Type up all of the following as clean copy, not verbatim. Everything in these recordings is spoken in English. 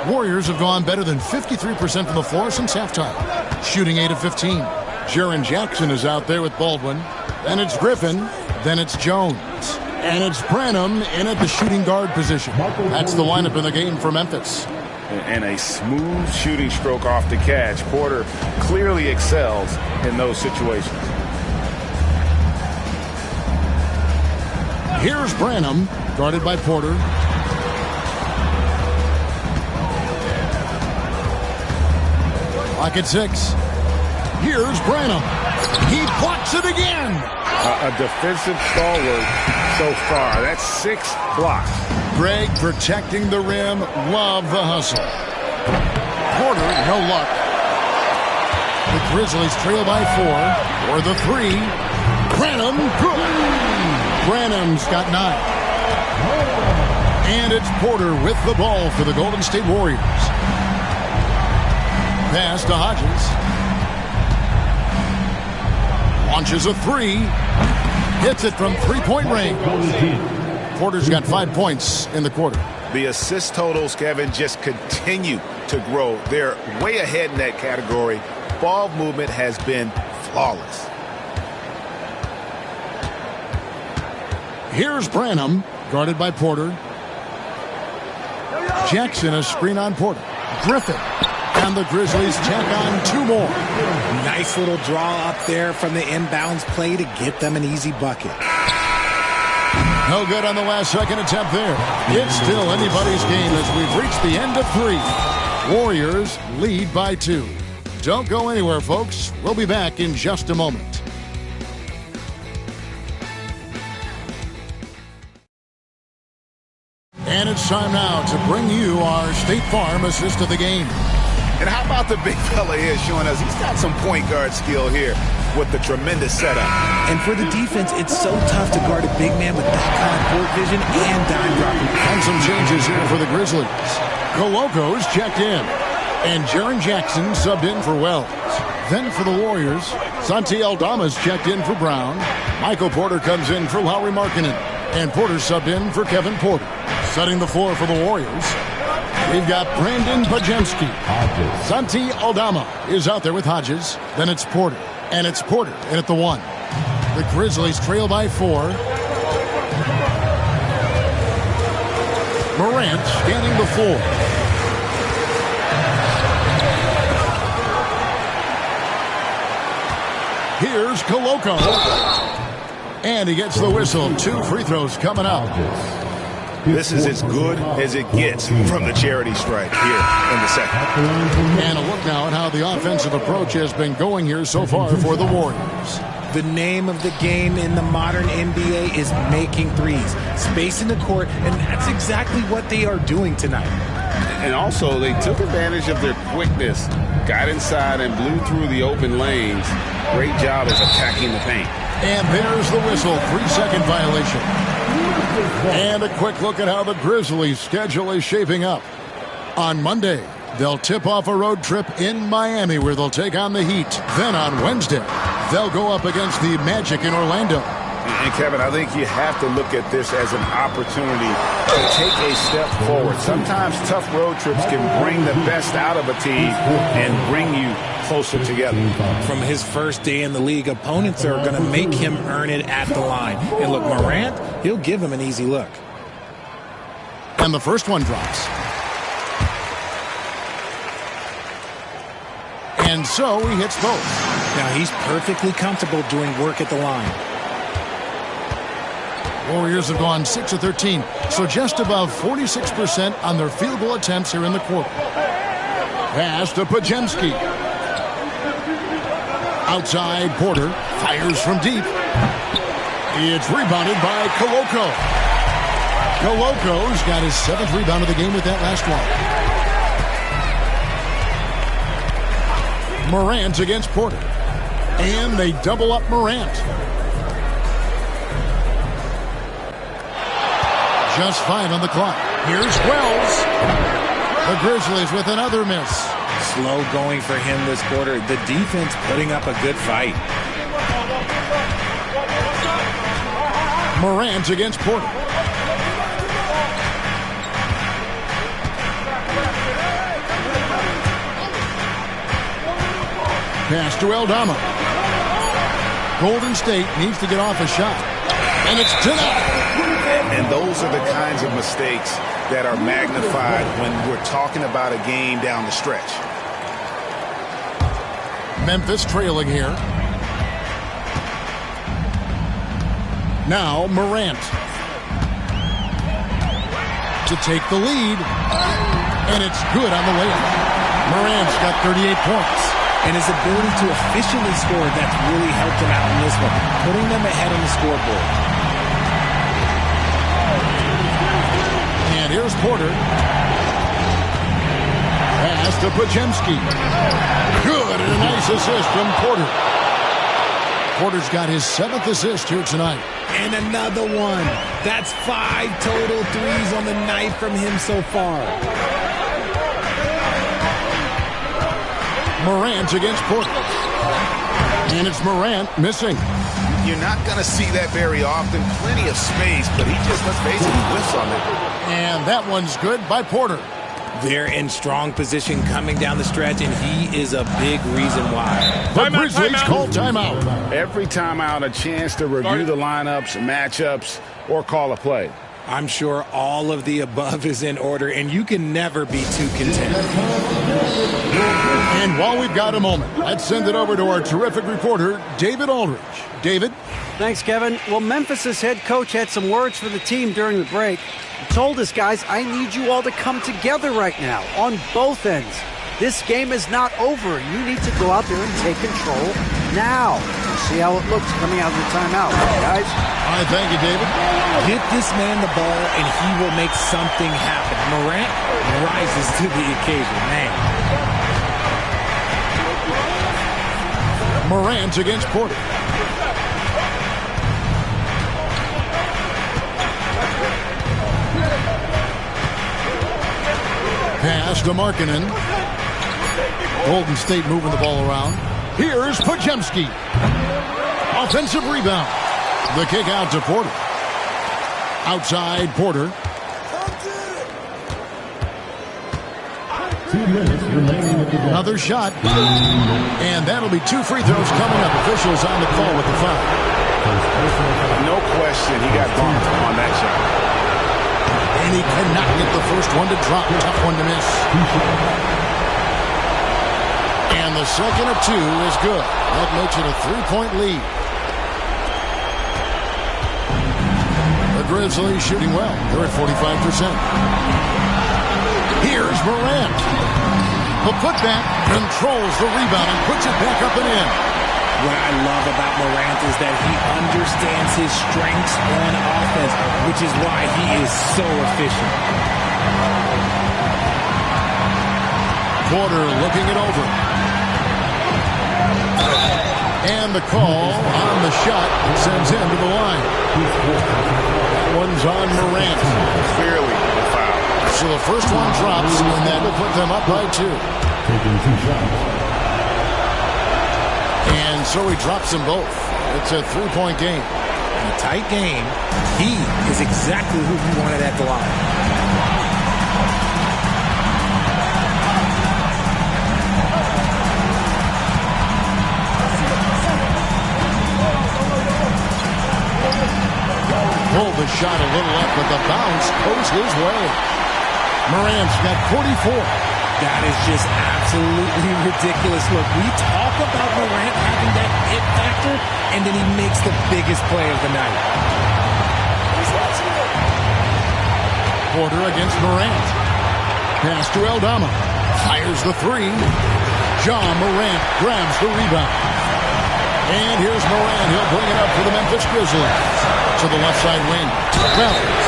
Warriors have gone better than 53% from the floor since halftime, shooting 8 of 15. Jaren Jackson is out there with Baldwin. Then it's Griffin. Then it's Jones. And it's Branham in at the shooting guard position. That's the lineup in the game for Memphis. And a smooth shooting stroke off the catch. Porter clearly excels in those situations. Here's Branham, guarded by Porter. Clock at 6. Here's Branham. He blocks it again. A defensive stalwart so far. That's 6 blocks. Greg protecting the rim. Love the hustle. Porter, no luck. The Grizzlies trail by 4. Or the 3. Branham, good. Branham's got 9. And it's Porter with the ball for the Golden State Warriors. Pass to Hodges. Launches a 3. Hits it from three-point range. Porter's got 5 points in the quarter. The assist totals, Kevin, just continue to grow. They're way ahead in that category. Ball movement has been flawless. Here's Branham, guarded by Porter. Jackson, a screen on Porter. Griffin. And the Grizzlies check on 2 more. Nice little draw up there from the inbounds play to get them an easy bucket. No good on the last second attempt there. It's still anybody's game as we've reached the end of 3. Warriors lead by 2. Don't go anywhere, folks. We'll be back in just a moment. And it's time now to bring you our State Farm assist of the game. And how about the big fella here showing us he's got some point guard skill here with the tremendous setup. And for the defense, it's so tough to guard a big man with that kind of court vision and dime dropping. And some changes here for the Grizzlies. Coloco's checked in. And Jaren Jackson subbed in for Wells. Then for the Warriors, Santi Aldama's checked in for Brown. Michael Porter comes in for Lauri Markkanen. And Porter subbed in for Kevin Porter. Setting the floor for the Warriors, we've got Brandon Pajemski. Santi Aldama is out there with Hodges. Then it's Porter. And it's Porter in at the 1. The Grizzlies trail by 4. Morant scanning the floor. Here's Coloco. And he gets the whistle. 2 free throws coming up. This is as good as it gets from the charity stripe here in the second. And a look now at how the offensive approach has been going here so far for the Warriors. The name of the game in the modern NBA is making threes. Spacing the court, and that's exactly what they are doing tonight. And also, they took advantage of their quickness, got inside and blew through the open lanes. Great job of attacking the paint. And there's the whistle, 3-second violation. And a quick look at how the Grizzlies' schedule is shaping up. On Monday, they'll tip off a road trip in Miami where they'll take on the Heat. Then on Wednesday, they'll go up against the Magic in Orlando. And Kevin, I think you have to look at this as an opportunity to take a step forward. Sometimes tough road trips can bring the best out of a team and bring you closer together. From his first day in the league, opponents are going to make him earn it at the line. And look, Morant, he'll give him an easy look. And the first one drops. And so he hits both. Now he's perfectly comfortable doing work at the line. Warriors have gone 6 of 13, so just above 46% on their field goal attempts here in the quarter. Pass to Pajemski. Outside, Porter fires from deep. It's rebounded by Coloco. Coloco's got his 7th rebound of the game with that last one. Morant against Porter. And they double up Morant. Just 5 on the clock. Here's Wells. The Grizzlies with another miss. Slow going for him this quarter. The defense putting up a good fight. Morant against Porter. Pass to Aldama. Golden State needs to get off a shot. And it's denied. And those are the kinds of mistakes that are magnified when we're talking about a game down the stretch. Memphis trailing here. Now Morant to take the lead. And it's good on the layup. Morant's got 38 points. And his ability to efficiently score, that's really helped him out in this one, putting them ahead on the scoreboard. And here's Porter. Pass to Podziemski. Good, and a nice assist from Porter. Porter's got his 7th assist here tonight. And another one. That's 5 total threes on the night from him so far. Morant against Porter. And it's Morant missing. You're not going to see that very often. Plenty of space, but he just, let's face it, he whiffs on it. And that one's good by Porter. They're in strong position coming down the stretch, and he is a big reason why. The Grizzlies call timeout. Every timeout, a chance to review the lineups, matchups, or call a play. I'm sure all of the above is in order, and you can never be too content. And while we've got a moment, let's send it over to our terrific reporter, David Aldridge. David? Thanks, Kevin. Well, Memphis's head coach had some words for the team during the break. He told us, guys, I need you all to come together right now on both ends. This game is not over. You need to go out there and take control now. We'll see how it looks coming out of the timeout, guys. All right, thank you, David. Get this man the ball, and he will make something happen. Morant rises to the occasion, man. Morant against Porter. Pass to Markkanen. Golden State moving the ball around. Here's Podziemski. Offensive rebound. The kick out to Porter. Outside Porter. 2 minutes remaining at the game. Another shot. And that'll be 2 free throws coming up. Officials on the call with the foul. No question, he got bumped on that shot. And he cannot get the first one to drop. Tough one to miss. And the second of 2 is good. That makes it a 3-point lead. The Grizzlies shooting well. They're at 45%. Here's Morant. The putback controls the rebound and puts it back up and in. What I love about Morant is that he understands his strengths on offense, which is why he is so efficient. Porter looking it over. And the call on the shot sends him to the line. That one's on Morant. Clearly a foul. So the first one drops, and that will put them up by 2. Taking 2 shots. And so he drops them both. It's a 3-point game. In a tight game, he is exactly who he wanted at the line. Pulled the shot a little up, but the bounce goes his way. Morant's got 44. That is just absolutely ridiculous. Look, we talk about Morant having that hit factor, and then he makes the biggest play of the night. Porter against Morant. Pass to Aldama. Fires the 3. John Morant grabs the rebound. And here's Morant. He'll bring it up for the Memphis Grizzlies. To the left side wing. Travels.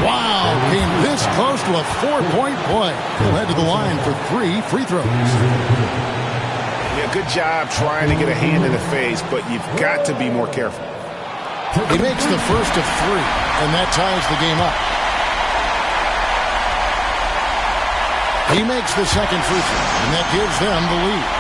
Wow, came this close to a 4-point play. He'll head to the line for 3 free throws. Yeah, good job trying to get a hand in the face, but you've got to be more careful. He makes the first of 3, and that ties the game up. He makes the second free throw, and that gives them the lead.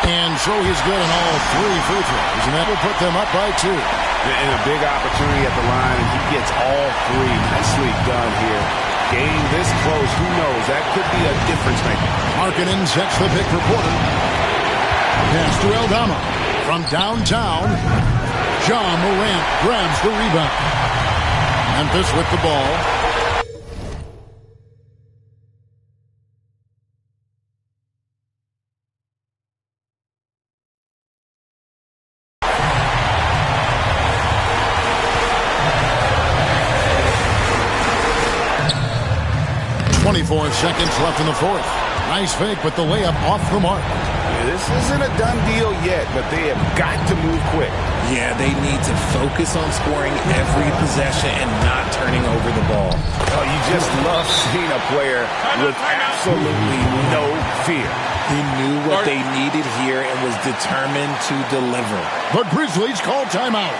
And so he's good on all 3 free throws, and that will put them up by 2. And a big opportunity at the line, and he gets all 3. Nicely done here. game this close, who knows? That could be a difference maker. Markkanen sets the pick for Porter. Pass to Aldama. From downtown, John Morant grabs the rebound. Memphis with the ball. Seconds left in the fourth. Nice fake, but the layup off the mark. This isn't a done deal yet, but they have got to move quick. Yeah, they need to focus on scoring every possession and not turning over the ball. Oh, you just love seeing a player with absolutely no fear. He knew what they needed here and was determined to deliver. The Grizzlies call timeout.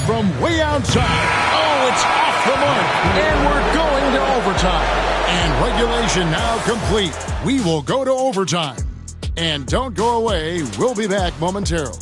From way outside. Oh, it's off the mark. And we're going to overtime. And regulation now complete. We will go to overtime. And don't go away. We'll be back momentarily.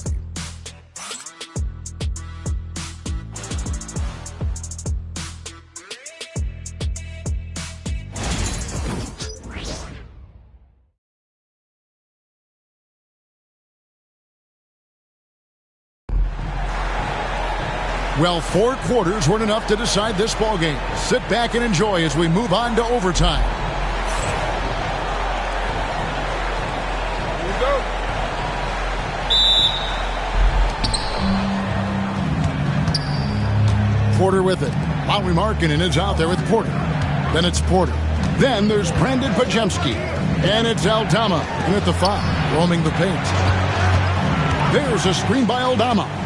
Well, 4 quarters weren't enough to decide this ballgame. Sit back and enjoy as we move on to overtime. Here we go. Porter with it. Lauri Markkanen is out there with Porter. Then it's Porter. Then there's Brandon Pajemski. And it's Aldama in at the 5, roaming the paint. There's a screen by Aldama.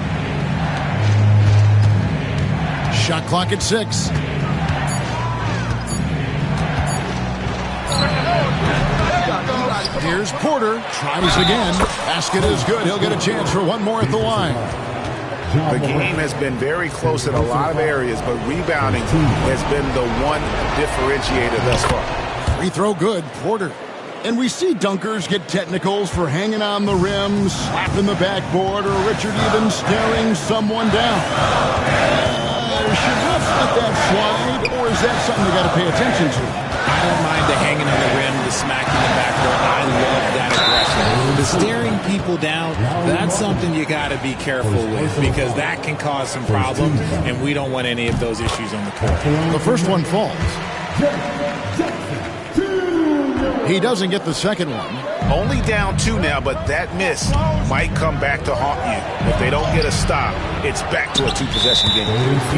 Shot clock at 6. Here's Porter. Tries again. Basket is good. He'll get a chance for one more at the line. The game has been very close in a lot of areas, but rebounding has been the one differentiator thus far. Free throw good. Porter. And we see dunkers get technicals for hanging on the rim, slapping the backboard, or Richard even staring someone down. Should refs let that slide, or is that something they got to pay attention to? I don't mind the hanging on the rim, the smacking the backboard. I love that aggression. The staring people down, that's something you got to be careful with because that can cause some problems, and we don't want any of those issues on the court. The first one falls. He doesn't get the second one. Only down 2 now, but that miss might come back to haunt you. If they don't get a stop, it's back to a 2-possession game.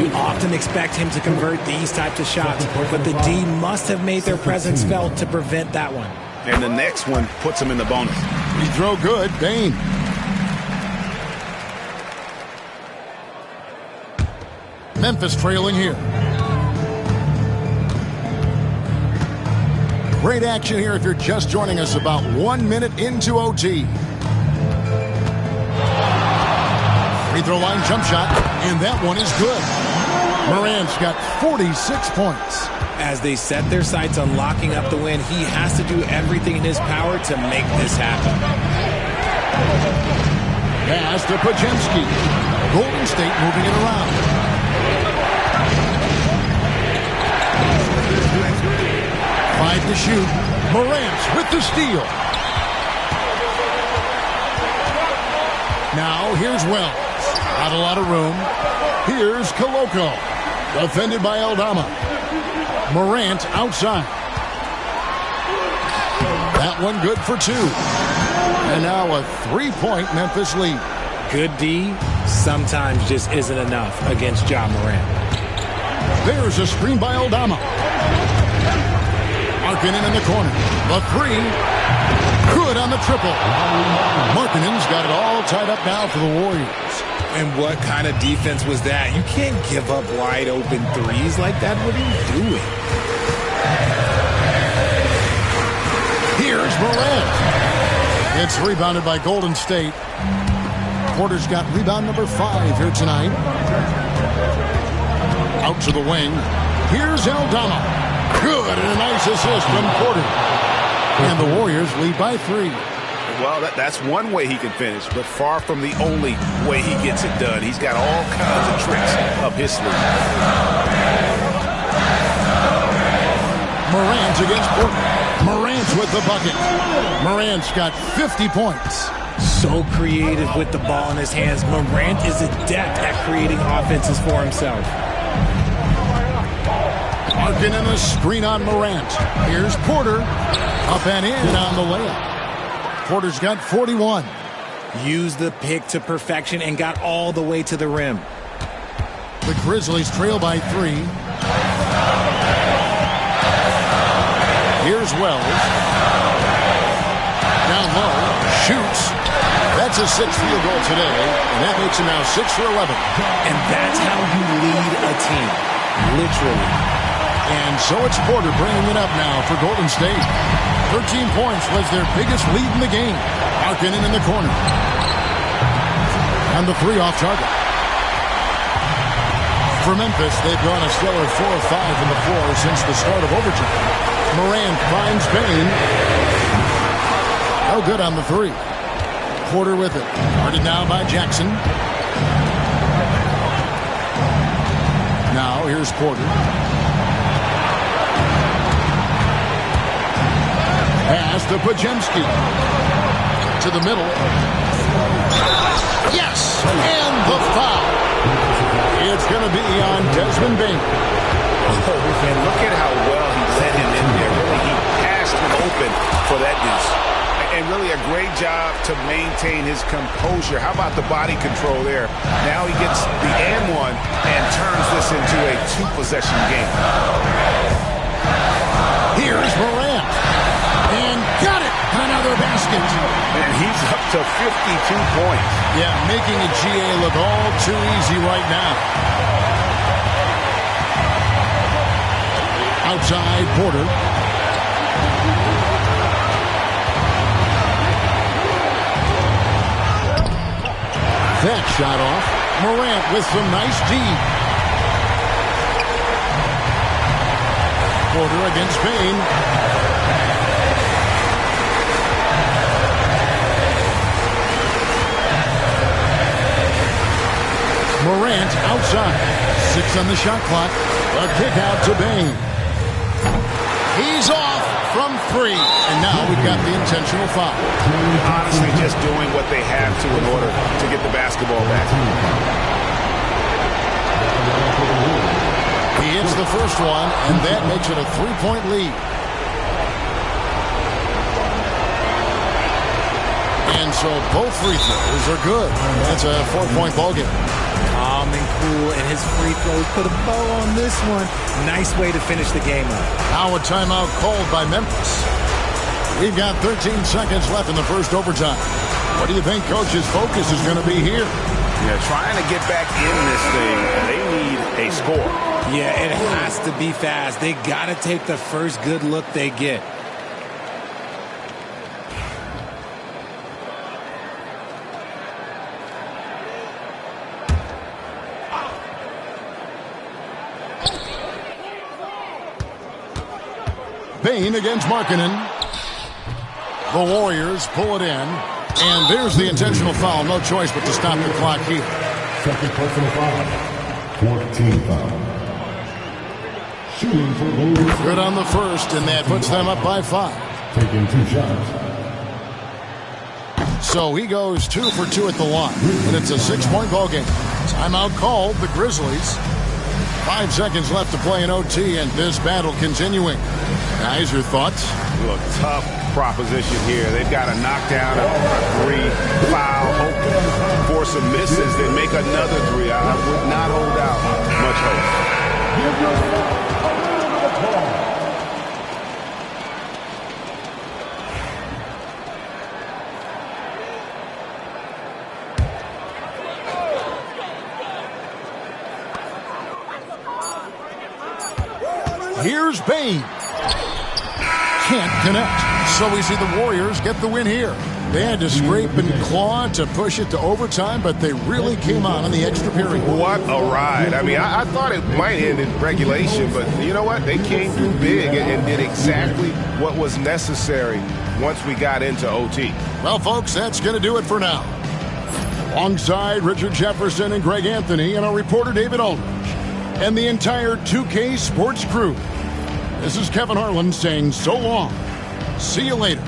You often expect him to convert these types of shots, but the D must have made their presence felt to prevent that one. And the next one puts him in the bonus. Free throw good. Bain. Memphis trailing here. Great action here if you're just joining us about 1 minute into OT. Free throw line jump shot, and that one is good. Morant's got 46 points. As they set their sights on locking up the win, he has to do everything in his power to make this happen. Pass to Pajemski. Golden State moving it around. Five to shoot. Morant with the steal. Now here's Wells. Not a lot of room. Here's Koloko. Defended by Aldama. Morant outside. That one good for 2. And now a 3-point Memphis lead. Good D sometimes just isn't enough against Ja Morant. There's a screen by Aldama. Markkanen in the corner. The 3. Good on the triple. Markkanen's got it all tied up now for the Warriors. And what kind of defense was that? You can't give up wide open threes like that. What are you doing? Here's Morant. It's rebounded by Golden State. Porter's got rebound number 5 here tonight. Out to the wing. Here's Aldama. Good, and a nice assist from Porter. And the Warriors lead by 3. Well, that's one way he can finish, but far from the only way he gets it done. He's got all kinds of tricks up his sleeve. Morant against Porter. Morant with the bucket. Morant's got 50 points. So creative with the ball in his hands. Morant is adept at creating offenses for himself. Arkin in a screen on Morant. Here's Porter. Up and in on the layup. Porter's got 41. Used the pick to perfection and got all the way to the rim. The Grizzlies trail by 3. Here's Wells. Down low. Shoots. That's his 6th field goal today, and that makes him now 6 for 11. And that's how you lead a team. Literally. And so it's Porter bringing it up now for Golden State. 13 points was their biggest lead in the game. Markkanen in the corner. And the 3 off target. For Memphis, they've gone a stellar 4 of 5 in the floor since the start of overtime. Morant finds Payne. No good on the 3. Porter with it. Guarded now by Jackson. Now here's Porter. Pass to Podziemski. To the middle. Yes! And the foul. It's going to be on Desmond Bane. Oh, and look at how well he let him in there. Really, he passed him open for that deuce. And really a great job to maintain his composure. How about the body control there? Now he gets the and one and turns this into a 2-possession game. Here's Morant. And got it. Another basket. And he's up to 52 points. Yeah, making a GA look all too easy right now. Outside Porter. That shot off. Morant with some nice D. Porter against Payne. Morant outside. 6 on the shot clock. A kick out to Bane. He's off from 3. And now we've got the intentional foul. Honestly, just doing what they have to in order to get the basketball back. He hits the first one, and that makes it a 3-point lead. And so both free throws are good. That's a 4-point ball game. Calm and cool, and his free throws put a bow on this one. Nice way to finish the game up. Now a timeout called by Memphis. We've got 13 seconds left in the first overtime. What do you think Coach's focus is going to be here? Yeah, trying to get back in this thing. They need a score. Yeah, it has to be fast. They got to take the first good look they get. Bane against Markkanen. The Warriors pull it in. And there's the intentional foul. No choice but to stop the clock here. Second personal foul. 14 foul. Shooting for Golden State. Good on the first, and that puts them up by 5. Taking 2 shots. So he goes 2 for 2 at the line. And it's a 6-point ball game. Timeout called, the Grizzlies. 5 seconds left to play in OT, and this battle continuing. Guys, your thoughts? Look, tough proposition here. They've got to knock down a 3, foul, hope for some misses, then make another 3. I would not hold out much hope. Here's Bain. Can't connect. So we see the Warriors get the win here. They had to scrape and claw to push it to overtime, but they really came on in the extra period. What a ride. I mean, I thought it might end in regulation, but you know what? They came through big and did exactly what was necessary once we got into OT. Well, folks, that's going to do it for now. Alongside Richard Jefferson and Greg Anthony and our reporter David Aldridge and the entire 2K Sports crew, this is Kevin Harlan saying so long. See you later.